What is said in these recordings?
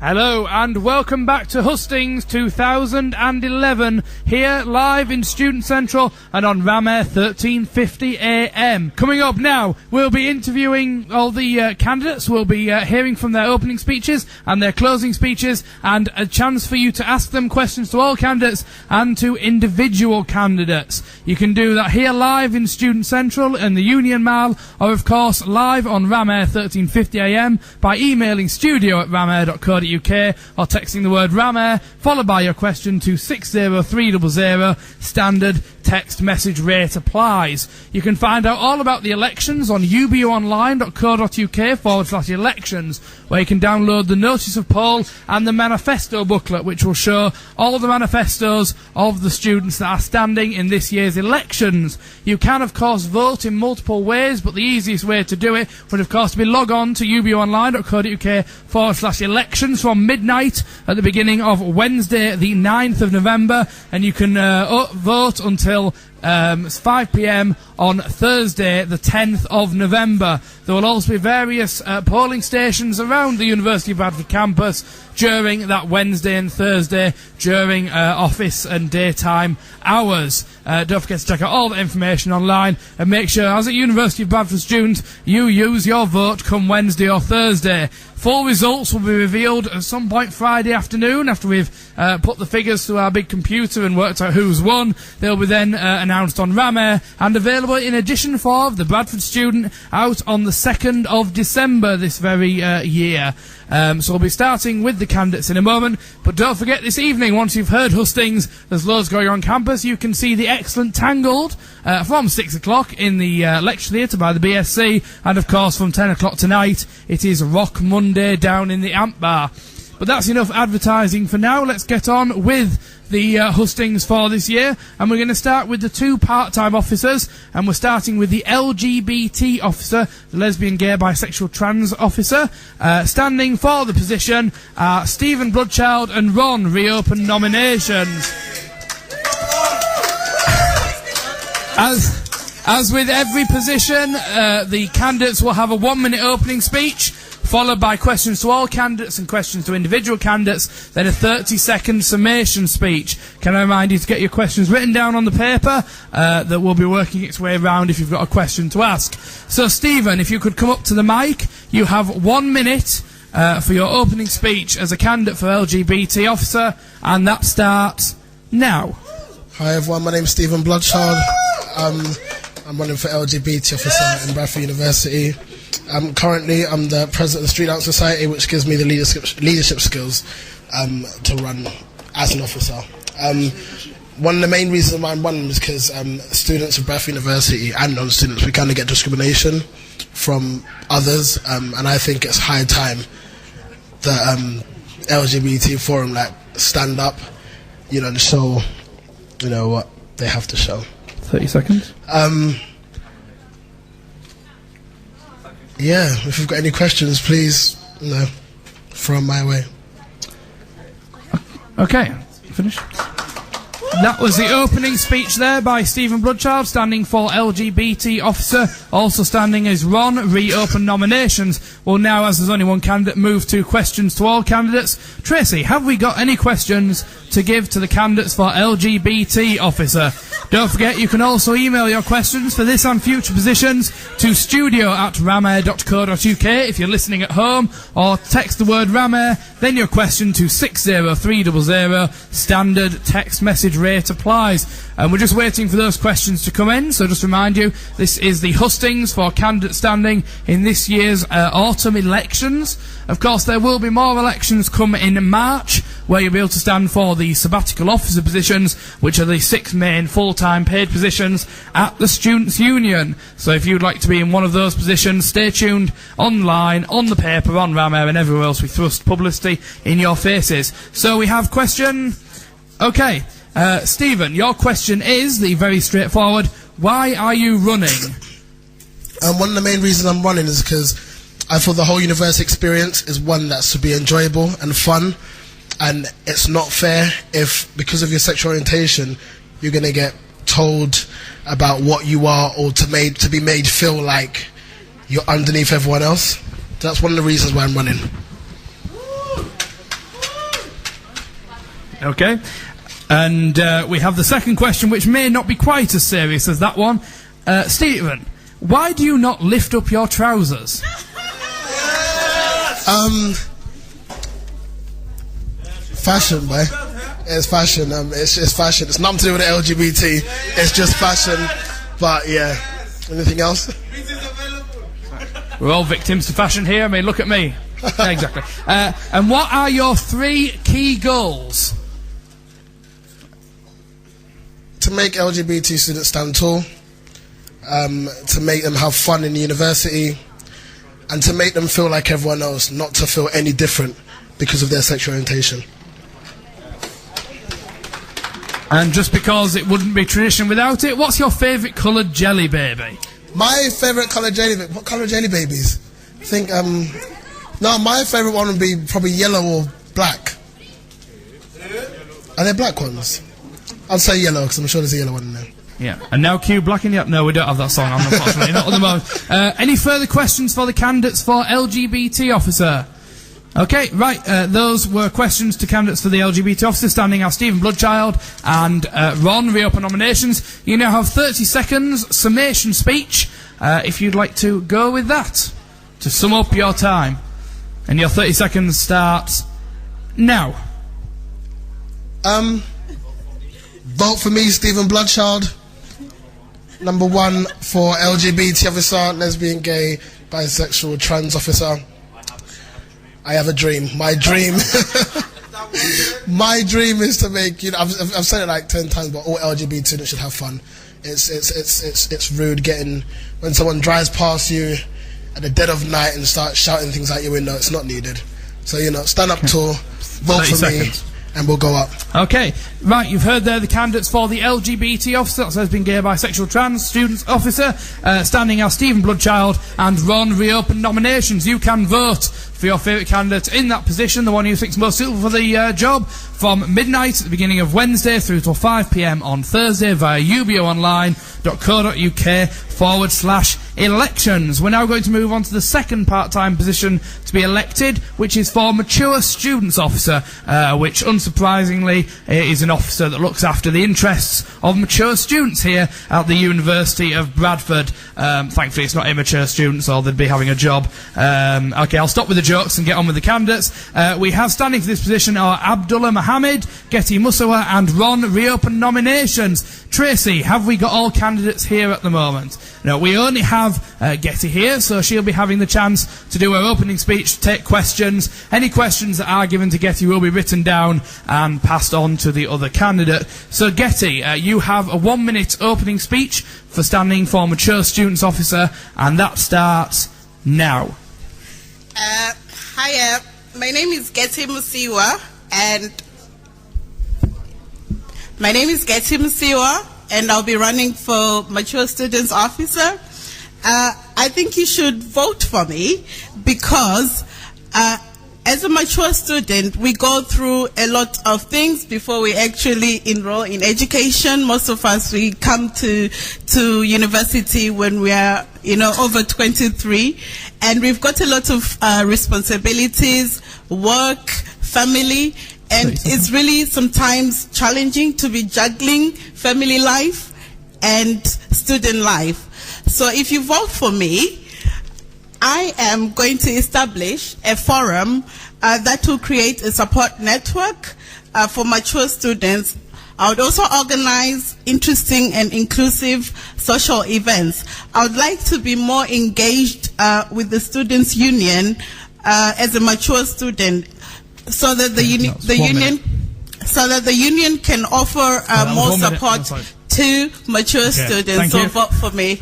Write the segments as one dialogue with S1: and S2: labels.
S1: Hello and welcome back to Hustings 2011, here live in Student Central and on Ram Air 1350 AM. Coming up now, we'll be interviewing all the candidates. We'll be hearing from their opening speeches and their closing speeches, and a chance for you to ask them questions to all candidates and to individual candidates. You can do that here live in Student Central and the Union Mall, or of course live on Ram Air 1350 AM by emailing studio@ramair.co.uk or texting the word Ram Air followed by your question to 60300. Standard text message rate applies. You can find out all about the elections on ubuonline.co.uk/elections, where you can download the notice of poll and the manifesto booklet, which will show all the manifestos of the students that are standing in this year's elections. You can of course vote in multiple ways, but the easiest way to do it would of course be log on to ubuonline.co.uk/elections from midnight at the beginning of Wednesday the 9th of November, and you can vote until 5 p.m. on Thursday the 10th of November. There will also be various polling stations around the University of Bradford campus during that Wednesday and Thursday during office and daytime hours. Don't forget to check out all the information online and make sure, as a University of Bradford student, you use your vote come Wednesday or Thursday. Full results will be revealed at some point Friday afternoon after we've put the figures through our big computer and worked out who's won. They'll be then announced on Ram Air and available in addition for the Bradford student out on the 2nd of December this very year. So we'll be starting with the candidates in a moment, but don't forget this evening, once you've heard Hustings, there's loads going on campus. You can see the excellent Tangled from 6 o'clock in the lecture theatre by the BSc, and of course from 10 o'clock tonight it is Rock Monday down in the Amp Bar. But that's enough advertising for now. Let's get on with the hustings for this year, and we're going to start with the two part-time officers, and we're starting with the LGBT officer, the lesbian, gay, bisexual, trans officer. Standing for the position are Stephen Bloodchild and Ron. Reopen nominations. As with every position, the candidates will have a 1-minute opening speech, followed by questions to all candidates and questions to individual candidates, then a 30-second summation speech. Can I remind you to get your questions written down on the paper that will be working its way around if you've got a question to ask. So, Stephen, if you could come up to the mic, you have 1 minute for your opening speech as a candidate for LGBT officer, and that starts now.
S2: Hi everyone, my name's Stephen Bloodchild. I'm running for LGBT officer in Bradford University. Currently, I'm the president of the Street Dance Society, which gives me the leadership skills to run as an officer. One of the main reasons why I'm running is because students of Bradford University and non-students, we kind of get discrimination from others, and I think it's high time that LGBT forum stand up, to show, what they have to show.
S1: 30 seconds.
S2: Yeah, if you've got any questions, please, throw them my way.
S1: Okay, finish. That was the opening speech there by Stephen Bloodchild, standing for LGBT officer. Also standing is Ron. Reopen nominations. Well, now, as there's only one candidate, move to questions to all candidates. Tracy, have we got any questions to give to the candidates for LGBT officer? Don't forget, you can also email your questions for this and future positions to studio@ramair.co.uk if you're listening at home, or text the word Ramair, then your question to 60300. Standard text message rate applies. And we're just waiting for those questions to come in, so just remind you, this is the hustings for candidates standing in this year's autumn elections. Of course, there will be more elections come in March, where you'll be able to stand for the sabbatical officer positions, which are the 6 main full-time paid positions at the Students' Union. So if you'd like to be in one of those positions, stay tuned online, on the paper, on Ram Air and everywhere else we thrust publicity in your faces. So we have question. Okay, Stephen, your question is very straightforward. Why are you running?
S2: One of the main reasons I'm running is because I feel the whole university experience is one that's to be enjoyable and fun, and it's not fair if, because of your sexual orientation, you're going to get told about what you are, or to be made feel like you're underneath everyone else. That's one of the reasons why I'm running.
S1: Okay. And we have the second question, which may not be quite as serious as that one. Stephen, why do you not lift up your trousers?
S2: Fashion, boy. It's fashion. It's fashion. It's nothing to do with the LGBT. It's just fashion. But yeah. Anything else?
S1: We're all victims to fashion here. I mean, look at me. Exactly. And what are your 3 key goals?
S2: To make LGBT students stand tall, to make them have fun in the university, and to make them feel like everyone else, not to feel any different because of their sexual orientation.
S1: And just because it wouldn't be tradition without it, what's your favourite coloured jelly baby?
S2: My favourite coloured jelly baby? What colour jelly babies? I think, no, my favourite one would be probably yellow or black. Are there black ones? I'd say yellow, because I'm sure there's a yellow one in there.
S1: Yeah. And now cue Black in the... No, we don't have that song on, unfortunately. Not at the moment. Any further questions for the candidates for LGBT officer? Okay, right. Those were questions to candidates for the LGBT officer. Standing are Stephen Bloodchild and Ron. Reopen nominations. You now have 30 seconds summation speech, if you'd like to go with that, to sum up your time. And your 30 seconds starts now.
S2: Vote for me, Stephen Bloodchild. Number 1 for LGBT officer, lesbian, gay, bisexual, trans officer. I have a dream. My dream, my dream is to make. You know, I've said it like 10 times, but all LGBT students should have fun. It's rude getting when someone drives past you at the dead of night and starts shouting things out your window. It's not needed. So stand up tall, vote for me, and we'll go up.
S1: Okay, right, you've heard there the candidates for the LGBT officer, that's lesbian, gay, bisexual, trans students officer. Standing are Stephen Bloodchild and Ron. Reopen nominations. You can vote for your favourite candidate in that position, the one you think is most suitable for the job, from midnight at the beginning of Wednesday through till 5 p.m. on Thursday via ubuonline.co.uk/elections. We're now going to move on to the second part-time position to be elected, which is for mature students officer, which unsurprisingly is an officer that looks after the interests of mature students here at the University of Bradford. Thankfully it's not immature students, or they'd be having a job. Okay, I'll stop with the jokes and get on with the candidates. We have standing for this position are Abdullah Mohammed, Getty Musawa and Ron. Reopen nominations. Tracy, have we got all candidates here at the moment? No, we only have Getty here, so she'll be having the chance to do her opening speech, take questions. Any questions that are given to Getty will be written down and passed on to the other candidate. So Getty, you have a 1-minute opening speech for standing for Mature Students Officer, and that starts now.
S3: Hiya, my name is Getty Musiwa, and I'll be running for Mature Students Officer. I think you should vote for me because as a mature student, we go through a lot of things before we actually enroll in education. Most of us, we come to university when we are, over 23, and we've got a lot of responsibilities, work, family, and it's really sometimes challenging to be juggling family life and student life. So if you vote for me, I am going to establish a forum that will create a support network for mature students. I would also organize interesting and inclusive social events. I would like to be more engaged with the Students' Union as a mature student, so that the union can offer more support to mature students. So vote for me.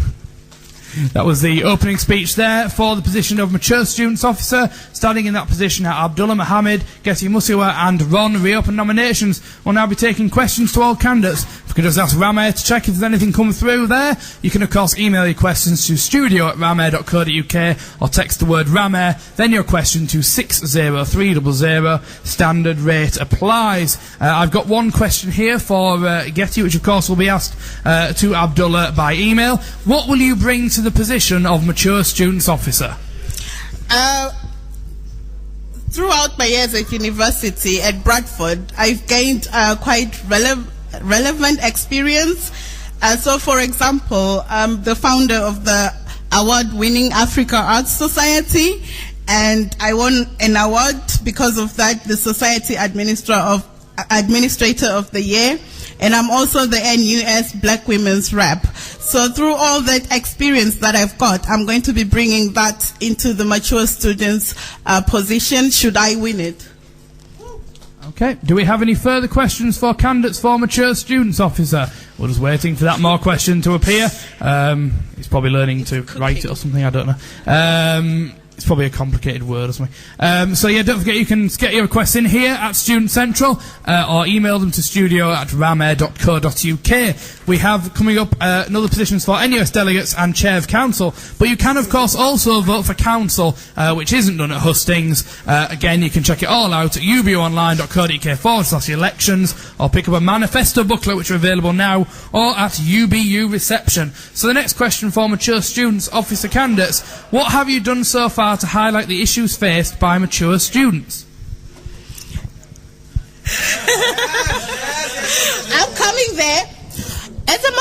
S1: That was the opening speech there for the position of Mature Students Officer. Standing in that position are Abdullah Mohammed, Getty Musiwa and Ron. Reopen nominations. We'll now be taking questions to all candidates. If we could just ask Rameh to check if there's anything come through there. You can of course email your questions to studio@rameh.co.uk or text the word Rameh, then your question to 60300. Standard rate applies. I've got one question here for Getty, which of course will be asked to Abdullah by email. What will you bring to the position of Mature Students Officer?
S3: throughout my years at university at Bradford, I've gained quite relevant experience. So, for example, I'm the founder of the award-winning Africa Arts Society, and I won an award because of that, the Society Administrator of the Year, and I'm also the NUS Black Women's Rep. So through all that experience that I've got, I'm going to be bringing that into the mature students' position should I win it.
S1: Okay, do we have any further questions for candidates for Mature Students Officer? We're just waiting for that more question to appear. He's probably learning to write it or something, I don't know. It's probably a complicated word or something. So yeah, don't forget you can get your requests in here at Student Central or email them to studio@ramair.co.uk. We have coming up another positions for NUS delegates and chair of council, but you can of course also vote for council, which isn't done at Hustings. Again, you can check it all out at ubuonline.co.uk/elections, or pick up a manifesto booklet which are available now, or at UBU reception. So the next question for Mature Students Officer candidates: what have you done so far to highlight the issues faced by mature students?
S3: I'm coming there. As a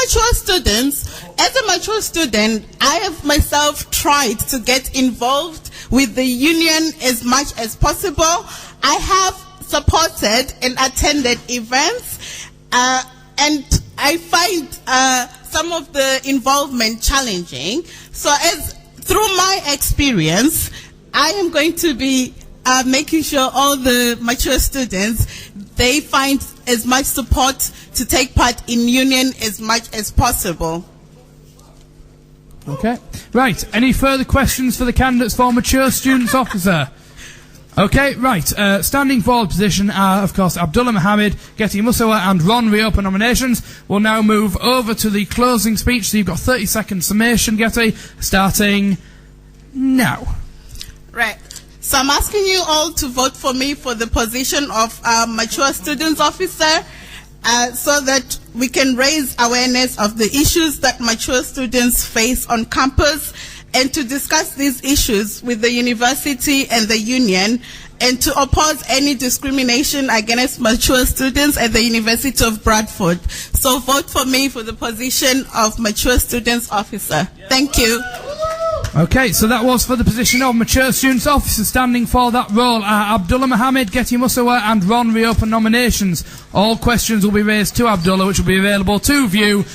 S3: mature student, I have myself tried to get involved with the union as much as possible. I have supported and attended events, and I find some of the involvement challenging. So through my experience, I am going to be making sure all the mature students, they find as much support to take part in union as much as possible.
S1: Okay. Right. Any further questions for the candidates for Mature Students Officer? Okay, right. Standing for the position are, of course, Abdullah Mohammed, Getty Musawa and Ron Rio for nominations. We'll now move over to the closing speech. So you've got 30-second summation, Getty, starting now.
S3: Right. So I'm asking you all to vote for me for the position of Mature Students Officer, so that we can raise awareness of the issues that mature students face on campus, and to discuss these issues with the university and the union, and to oppose any discrimination against mature students at the University of Bradford. So vote for me for the position of Mature Students Officer. Thank you.
S1: Okay, so that was for the position of Mature Students Officer. Standing for that role are Abdullah Mohammed, Getty Musawa and Ron Rio for nominations. All questions will be raised to Abdullah, which will be available to view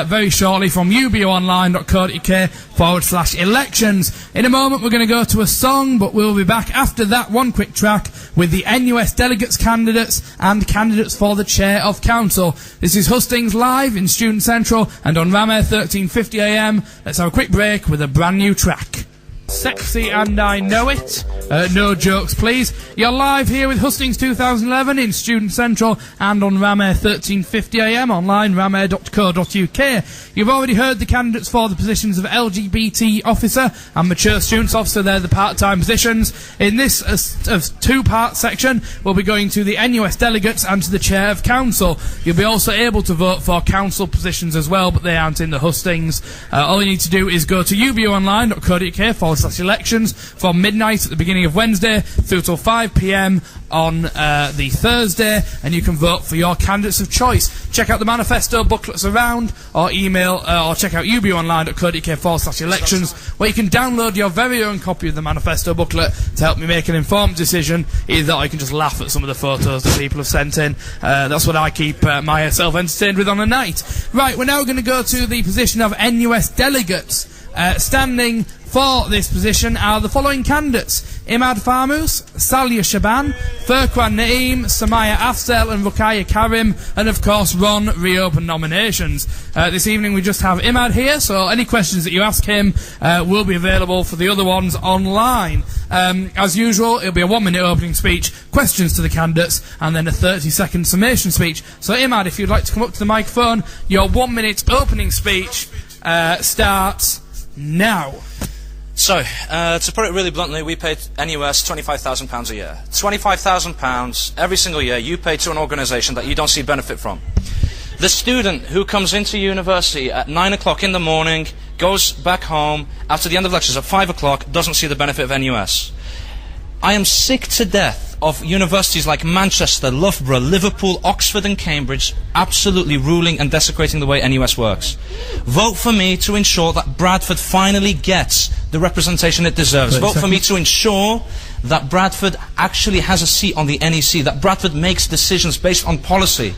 S1: very shortly from ubuonline.co.uk/elections. In a moment we're going to go to a song, but we'll be back after that one quick track with the NUS delegates candidates and candidates for the chair of council. This is Hustings live in Student Central and on Ramair 1350 AM. Let's have a quick break with a brand new track. Sexy and I Know It. No jokes, please. You're live here with Hustings 2011 in Student Central and on Ramair 1350 AM, online ramair.co.uk. You've already heard the candidates for the positions of LGBT officer and Mature Students Officer. They're the part-time positions. In this two-part section, we'll be going to the NUS delegates and to the chair of council. You'll be also able to vote for council positions as well, but they aren't in the Hustings. All you need to do is go to ubuonline.co.uk/elections from midnight at the beginning of Wednesday through till 5 PM on the Thursday, and you can vote for your candidates of choice. Check out the manifesto booklets around, or email or check out ubuonline.co.uk/elections, where you can download your very own copy of the manifesto booklet to help me make an informed decision. Either that or you can just laugh at some of the photos that people have sent in. That's what I keep myself entertained with on a night. Right, we're now going to go to the position of NUS delegates. Standing for this position are the following candidates: Imad Farmus, Salia Shaban, Furqan Naeem, Samaya Afzal and Ruqayya Karim, and of course Ron reopen nominations. This evening we just have Imad here, so any questions that you ask him will be available for the other ones online. As usual, it'll be a 1-minute opening speech, questions to the candidates, and then a 30-second summation speech. So Imad, if you'd like to come up to the microphone, your 1-minute opening speech starts now.
S4: So, to put it really bluntly, we pay NUS £25,000 a year. £25,000 every single year you pay to an organisation that you don't see benefit from. The student who comes into university at 9 o'clock in the morning, goes back home after the end of lectures at 5 o'clock, doesn't see the benefit of NUS. I am sick to death of universities like Manchester, Loughborough, Liverpool, Oxford and Cambridge absolutely ruling and desecrating the way NUS works. Vote for me to ensure that Bradford finally gets the representation it deserves. Vote for me to ensure that Bradford actually has a seat on the NEC, that Bradford makes decisions based on policy.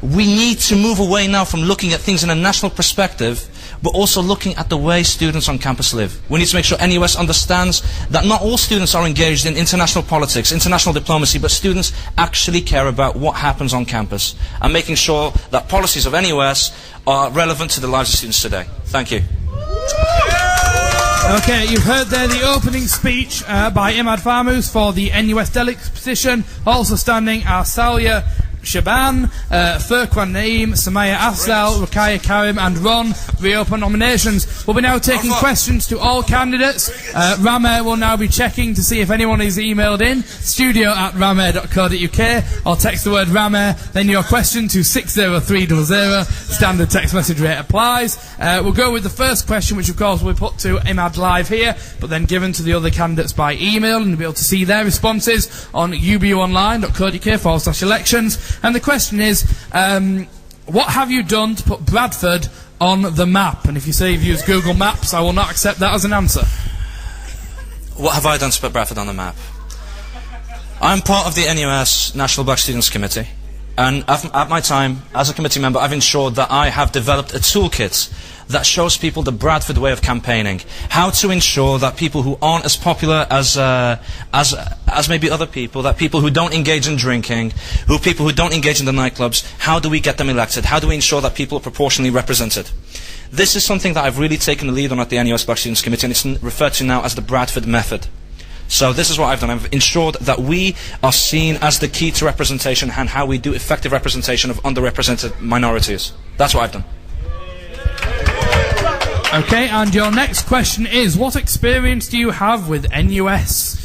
S4: We need to move away now from looking at things in a national perspective, but also looking at the way students on campus live. We need to make sure NUS understands that not all students are engaged in international politics, international diplomacy, but students actually care about what happens on campus, and making sure that policies of NUS are relevant to the lives of students today. Thank you.
S1: Okay, you've heard there the opening speech by Imad Farmous for the NUS delegate position. Also standing are Salia Shaban, Furqan Naeem, Samaya Afzal, Ruqayya Karim and Ron. Reopen nominations. We'll be now taking questions to all candidates. Rame will now be checking to see if anyone is emailed in. studio@rame.co.uk or text the word Rame, then your question to 60300. Standard text message rate applies. We'll go with the first question, which of course we'll put to Imad live here, but then given to the other candidates by email, and you'll be able to see their responses on ubuonline.co.uk/elections. And the question is, what have you done to put Bradford on the map? And if you say you've used Google Maps, I will not accept that as an answer.
S4: What have I done to put Bradford on the map? I'm part of the NUS National Black Students Committee, and at my time as a committee member, I've ensured that I have developed a toolkit that shows people the Bradford way of campaigning, how to ensure that people who aren't as popular as maybe other people, that people who don't engage in drinking, people who don't engage in the nightclubs, how do we get them elected? How do we ensure that people are proportionally represented? This is something that I've really taken the lead on at the NUS Black Students Committee, and it's referred to now as the Bradford method. So this is what I've done. I've ensured that we are seen as the key to representation and how we do effective representation of underrepresented minorities. That's what I've done.
S1: Okay, and your next question is, what experience do you have with NUS?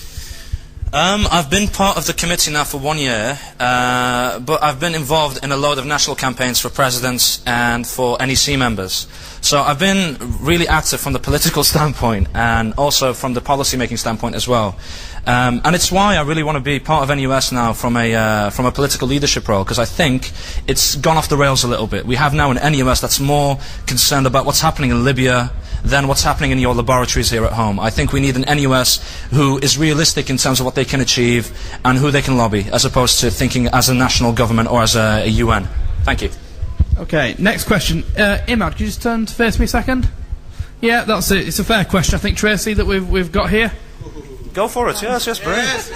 S4: I've been part of the committee now for 1 year, but I've been involved in a load of national campaigns for presidents and for NEC members. So I've been really active from the political standpoint and also from the policy-making standpoint as well. And it's why I really want to be part of NUS now from a political leadership role, because I think it's gone off the rails a little bit. We have now an NUS that's more concerned about what's happening in Libya than what's happening in your laboratories here at home. I think we need an NUS who is realistic in terms of what they can achieve and who they can lobby, as opposed to thinking as a national government or as a UN. Thank you.
S1: Okay, next question. Imad, could you just turn to face me a second? Yeah, that's it. It's a fair question, I think, Tracy, that we've got here.
S4: Go for it. Yes, brilliant.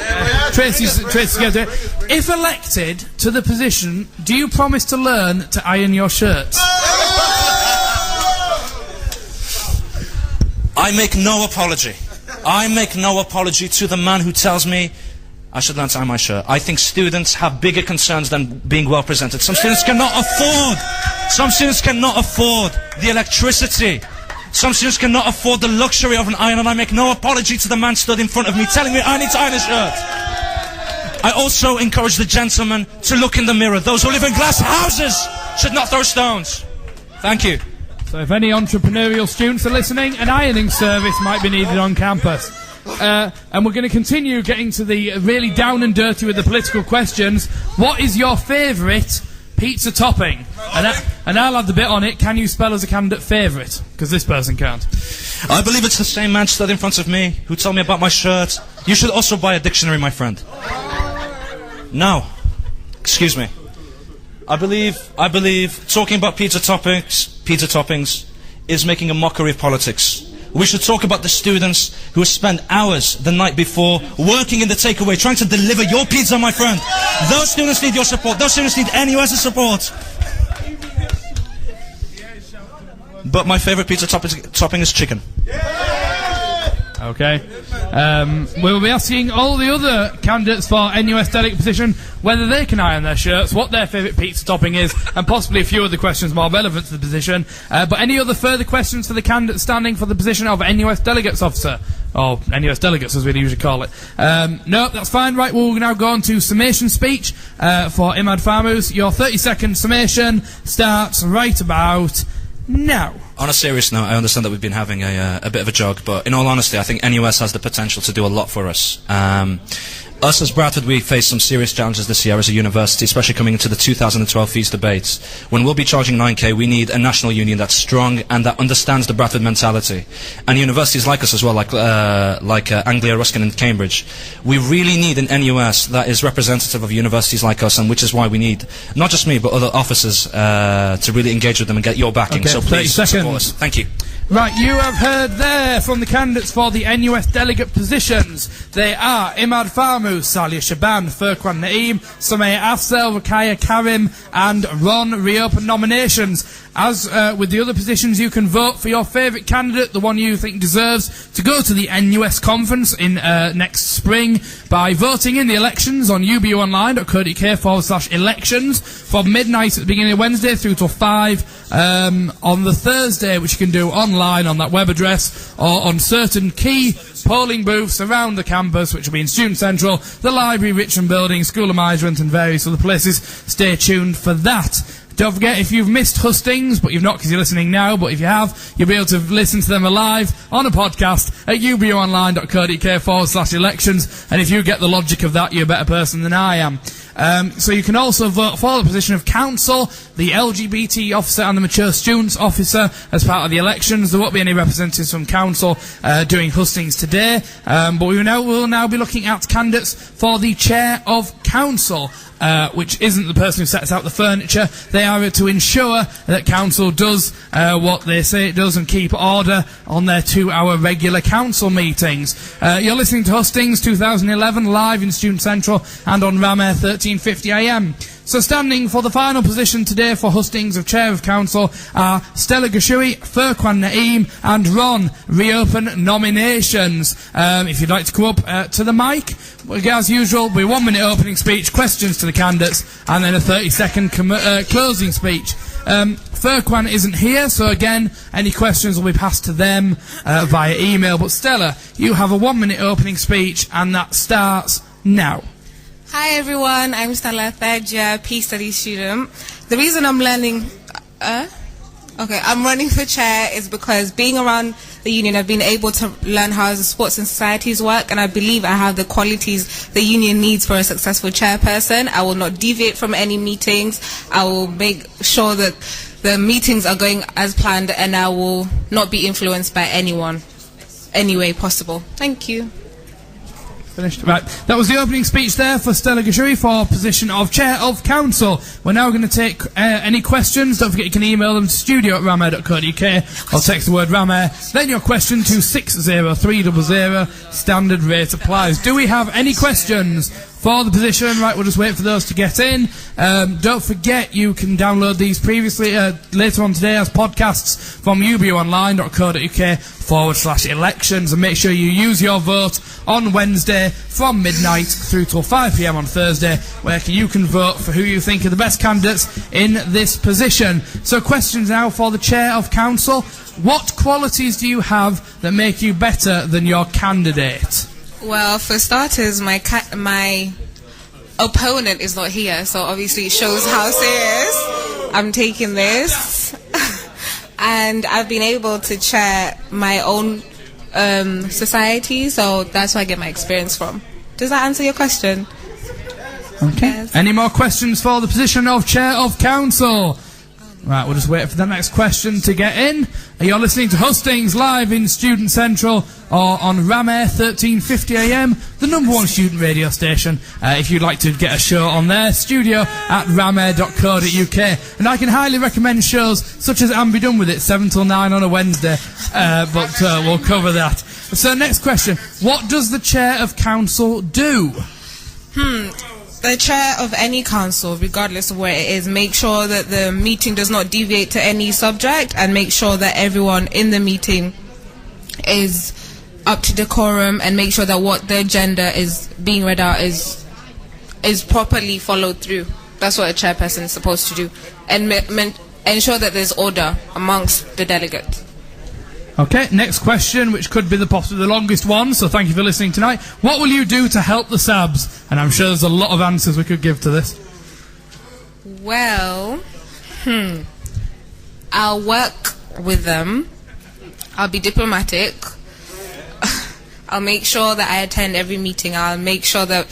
S1: Tracy's going to do it. If elected to the position, do you promise to learn to iron your shirts?
S4: I make no apology. I make no apology to the man who tells me I should learn to iron my shirt. I think students have bigger concerns than being well presented. Some students cannot afford the electricity. Some students cannot afford the luxury of an iron, and I make no apology to the man stood in front of me telling me I need to iron a shirt. I also encourage the gentleman to look in the mirror. Those who live in glass houses should not throw stones. Thank you.
S1: So if any entrepreneurial students are listening, an ironing service might be needed on campus. And we're going to continue getting to the really down and dirty with the political questions. What is your favourite pizza topping? And I'll add the bit on it. Can you spell as a candidate favourite? Because this person can't.
S4: I believe it's the same man stood in front of me who told me about my shirt. You should also buy a dictionary, my friend. Now, excuse me. I believe talking about pizza toppings is making a mockery of politics. We should talk about the students who spend hours the night before working in the takeaway, trying to deliver your pizza, my friend. Those students need your support. Those students need NUS's support. But my favourite pizza topping is chicken.
S1: Okay. We'll be asking all the other candidates for NUS delegate position whether they can iron their shirts, what their favourite pizza topping is, and possibly a few other questions more relevant to the position. But any other further questions for the candidates standing for the position of NUS delegates officer? Or NUS delegates, as we usually call it. No, that's fine. Right, we'll now go on to summation speech for Imad Farmous. Your 30-second summation starts right about now.
S4: On a serious note, I understand that we've been having a bit of a jog, but in all honesty, I think NUS has the potential to do a lot for us. Us as Bradford, we face some serious challenges this year as a university, especially coming into the 2012 fees debates. When we'll be charging 9k, we need a national union that's strong and that understands the Bradford mentality. And universities like us as well, like Anglia Ruskin and Cambridge, we really need an NUS that is representative of universities like us, and which is why we need, not just me, but other officers to really engage with them and get your backing.
S1: Okay,
S4: so please
S1: 30
S4: support us. Thank you.
S1: Right, you have heard there from the candidates for the NUS delegate positions. They are Imad Farmu, Salia Shaban, Furqan Naeem, Sumaya Afzal, Rakaya Karim and Ron. Reopen nominations. As with the other positions, you can vote for your favourite candidate, the one you think deserves to go to the NUS conference in next spring, by voting in the elections on ubuonline.co.uk/elections from midnight at the beginning of Wednesday through till 5 on the Thursday, which you can do online on that web address or on certain key polling booths around the campus, which will be in Student Central, the Library, Richmond Building, School of Management and various other places. Stay tuned for that. Don't forget, if you've missed Hustings, but you've not because you're listening now, but if you have, you'll be able to listen to them live on a podcast at ubuonline.co.uk/elections, and if you get the logic of that, you're a better person than I am. So you can also vote for the position of council, the LGBT officer and the mature students officer as part of the elections. There won't be any representatives from council doing hustings today, but we'll now be looking at candidates for the chair of council. Which isn't the person who sets out the furniture. They are to ensure that council does what they say it does and keep order on their 2-hour regular council meetings. You're listening to Hustings 2011 live in Student Central and on Ram Air 1350 AM. So standing for the final position today for Hustings of Chair of Council are Stella Gashui, Furqan Naeem and Ron. Reopen nominations. If you'd like to come up to the mic, as usual, we'll be 1 minute opening speech, questions to the candidates, and then a 30-second closing speech. Furqan isn't here, so again, any questions will be passed to them via email. But Stella, you have a 1 minute opening speech, and that starts now.
S5: Hi everyone, I'm Stella, third year Peace Studies student. The reason I'm I'm running for chair is because being around the union, I've been able to learn how the sports and societies work, and I believe I have the qualities the union needs for a successful chairperson. I will not deviate from any meetings. I will make sure that the meetings are going as planned, and I will not be influenced by anyone any way possible. Thank you.
S1: Finished. Right, that was the opening speech there for Stella Gashui for position of Chair of Council. We're now going to take any questions. Don't forget you can email them to studio@ramair.co.uk or text the word Ramair, then your question to 60300. Standard rate applies. Do we have any questions for the position? Right, we'll just wait for those to get in. Don't forget you can download these previously later on today as podcasts from ubuonline.co.uk/elections, and make sure you use your vote on Wednesday from midnight through till 5 PM on Thursday, where you can vote for who you think are the best candidates in this position. So questions now for the Chair of Council. What qualities do you have that make you better than your candidate?
S5: Well, for starters, my opponent is not here, so obviously it shows how serious I'm taking this. And I've been able to chair my own society, so that's where I get my experience from. Does that answer your question?
S1: Okay.
S5: Yes.
S1: Any more questions for the position of Chair of Council? Right, we'll just wait for the next question to get in. You're listening to Hustings live in Student Central or on Ram Air 1350 AM, the #1 student radio station. If you'd like to get a show on there, studio@ramair.co.uk. And I can highly recommend shows such as And Be Done With It, 7 till 9 on a Wednesday. But we'll cover that. So next question. What does the Chair of Council do?
S5: The chair of any council, regardless of where it is, make sure that the meeting does not deviate to any subject, and make sure that everyone in the meeting is up to decorum, and make sure that what the agenda is being read out is properly followed through. That's what a chairperson is supposed to do, and ensure that there's order amongst the delegates.
S1: Okay, next question, which could be possibly the longest one, so thank you for listening tonight. What will you do to help the SABs? And I'm sure there's a lot of answers we could give to this.
S5: Well, I'll work with them. I'll be diplomatic. I'll make sure that I attend every meeting. I'll make sure that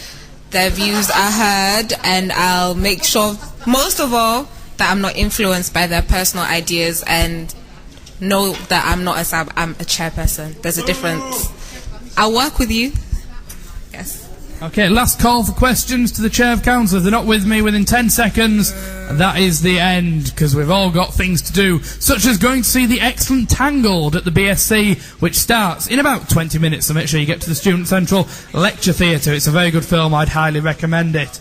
S5: their views are heard, and I'll make sure, most of all, that I'm not influenced by their personal ideas, and know that I'm a chairperson. There's a difference. I'll work with you. Yes.
S1: Okay, last call for questions to the Chair of Council. If they're not with me within 10 seconds, that is the end, because we've all got things to do, such as going to see the excellent Tangled at the BSc, which starts in about 20 minutes, so make sure you get to the Student Central Lecture Theatre. It's a very good film. I'd highly recommend it.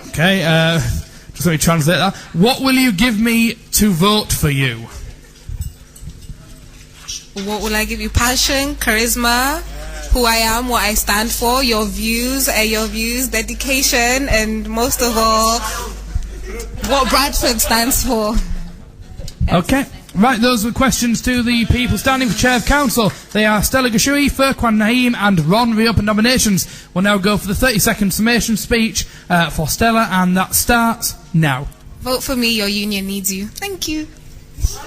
S1: Okay, just let me translate that. What will you give me to vote for you?
S5: What will I give you? Passion, charisma, who I am, what I stand for, your views, dedication, and most of all, what Bradford stands for.
S1: Okay. Right, those were questions to the people standing for Chair of Council. They are Stella Gashui, Furqan Naeem and Ron. Reopen nominations. We'll now go for the 30-second summation speech for Stella, and that starts now.
S5: Vote for me, your union needs you. Thank you.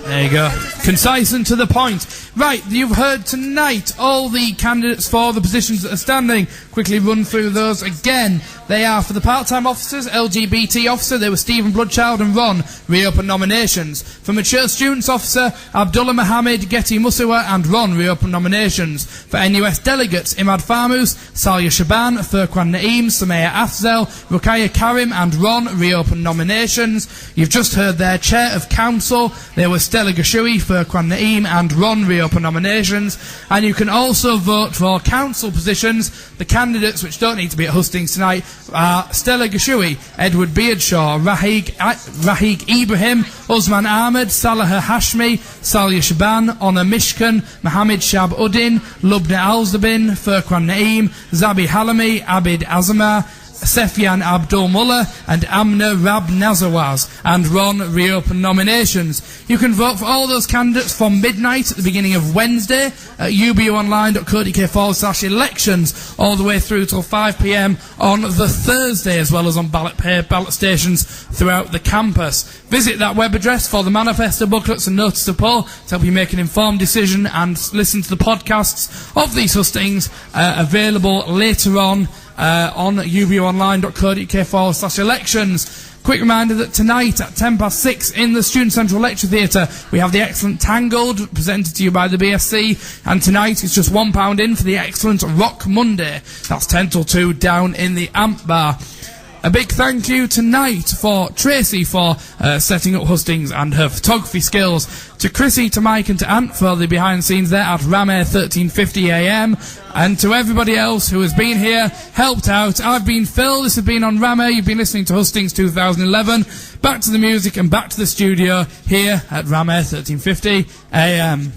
S1: There you go. Concise and to the point. Right, you've heard tonight all the candidates for the positions that are standing. Quickly run through those again. They are for the part-time officers, LGBT officer, they were Stephen Bloodchild and Ron. Reopen nominations. For mature students officer, Abdullah Mohammed, Getty Musawa and Ron. Reopen nominations. For NUS delegates, Imad Farmus, Salia Shaban, Furqan Naeem, Samaya Afzel, Ruqayya Karim and Ron. Reopen nominations. You've just heard their Chair of Council. They were Stella Gashui, Furqan Naeem and Ron. Reopen nominations. And you can also vote for council positions. The candidates, which don't need to be at Hustings tonight, are Stella Gashui, Edward Beardshaw, Rahig Ibrahim, Usman Ahmed, Salah Hashmi, Salia Shaban, Honor Mishkan, Mohammed Shab Uddin, Lubna Al-Zabin, Furqan Naeem, Zabi Halami, Abid Azamah, Sefyan Abdul Mullah and Amna Rab Nazawaz, and Ron. Reopen nominations. You can vote for all those candidates from midnight at the beginning of Wednesday at ubuonline.co.uk/elections all the way through till 5 p.m. on the Thursday, as well as on ballot stations throughout the campus. Visit that web address for the manifesto booklets and notice of poll to help you make an informed decision, and listen to the podcasts of these hustings available later on ubuonline.co.uk/elections. Quick reminder that tonight at 6:10 in the Student Central Lecture Theatre we have the excellent Tangled, presented to you by the BSc, and tonight it's just £1 in for the excellent Rock Monday. That's 10 till 2 down in the Amp Bar. A big thank you tonight for Tracy for setting up Hustings and her photography skills, to Chrissy, to Mike and to Ant for the behind the scenes there at Ram Air 1350 AM, and to everybody else who has been here, helped out. I've been Phil, this has been on Ram Air, you've been listening to Hustings 2011. Back to the music and back to the studio here at Ram Air 1350 AM.